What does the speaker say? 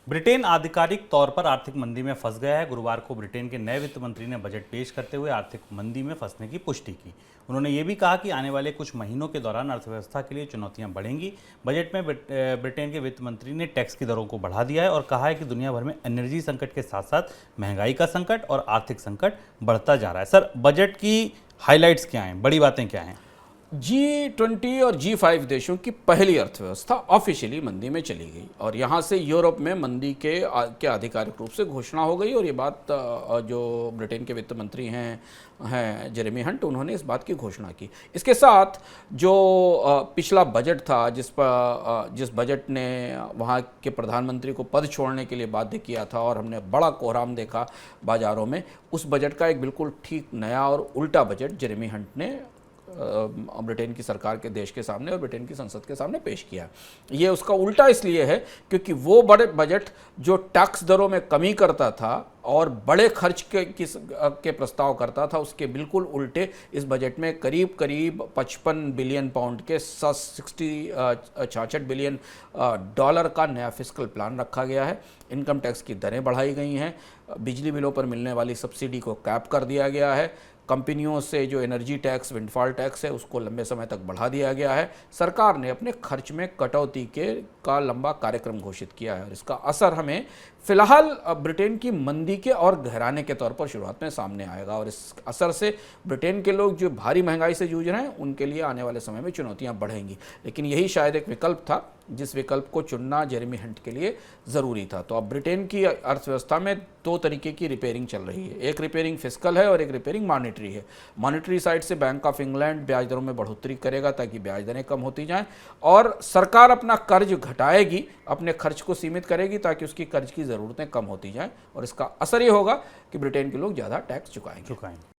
Britain आधिकारिक तौर पर आर्थिक मंदी में फंस गया है। गुरुवार को ब्रिटेन के नए वित्त मंत्री ने बजट पेश करते हुए आर्थिक मंदी में फंसने की पुष्टि की। उन्होंने ये भी कहा कि आने वाले कुछ महीनों के दौरान अर्थव्यवस्था के लिए चुनौतियां बढ़ेंगी। बजट में ब्रिटेन के वित्त मंत्री ने टैक्स की दरों को बढ़ा दिया है और कहा है कि दुनिया भर में एनर्जी संकट के साथ साथ महंगाई का संकट और आर्थिक संकट बढ़ता जा रहा है। सर, बजट की हाइलाइट्स क्या हैं, बड़ी बातें क्या हैं? G20 और G5 देशों की पहली अर्थव्यवस्था ऑफिशियली मंदी में चली गई और यहाँ से यूरोप में मंदी के आधिकारिक रूप से घोषणा हो गई। और ये बात जो ब्रिटेन के वित्त मंत्री हैं जेरेमी हंट, उन्होंने इस बात की घोषणा की। इसके साथ जो पिछला बजट था जिस बजट ने वहाँ के प्रधानमंत्री को पद छोड़ने के लिए बाध्य किया था और हमने बड़ा कोहराम देखा बाजारों में, उस बजट का एक बिल्कुल ठीक नया और उल्टा बजट जेरेमी हंट ने ब्रिटेन की सरकार के देश के सामने और ब्रिटेन की संसद के सामने पेश किया। ये उसका उल्टा इसलिए है क्योंकि वो बड़े बजट जो टैक्स दरों में कमी करता था और बड़े खर्च के प्रस्ताव करता था, उसके बिल्कुल उल्टे इस बजट में करीब 55 बिलियन पाउंड के 66 बिलियन डॉलर का नया फिस्कल प्लान रखा गया है। इनकम टैक्स की दरें बढ़ाई गई हैं, बिजली बिलों पर मिलने वाली सब्सिडी को कैप कर दिया गया है, कंपनियों से जो एनर्जी टैक्स, विंडफॉल टैक्स है उसको लंबे समय तक बढ़ा दिया गया है। सरकार ने अपने खर्च में कटौती का लंबा कार्यक्रम घोषित किया है और इसका असर हमें फिलहाल ब्रिटेन की मंदी के और गहराने के तौर पर शुरुआत में सामने आएगा और इस असर से ब्रिटेन के लोग जो भारी महंगाई से जूझ रहे हैं उनके लिए आने वाले समय में चुनौतियां बढ़ेंगी। लेकिन यही शायद एक विकल्प था जिस विकल्प को चुनना जेरेमी हंट के लिए ज़रूरी था। तो अब ब्रिटेन की अर्थव्यवस्था में दो तरीके की रिपेयरिंग चल रही है। एक रिपेयरिंग फिस्कल है और एक रिपेयरिंग मॉनेटरी है। मॉनेटरी साइड से बैंक ऑफ इंग्लैंड ब्याज दरों में बढ़ोतरी करेगा ताकि ब्याज दरें कम होती जाएं और सरकार अपना कर्ज घटाएगी, अपने खर्च को सीमित करेगी ताकि उसकी कर्ज की ज़रूरतें कम होती जाएं और इसका असर ये होगा कि ब्रिटेन के लोग ज़्यादा टैक्स चुकाएंगे।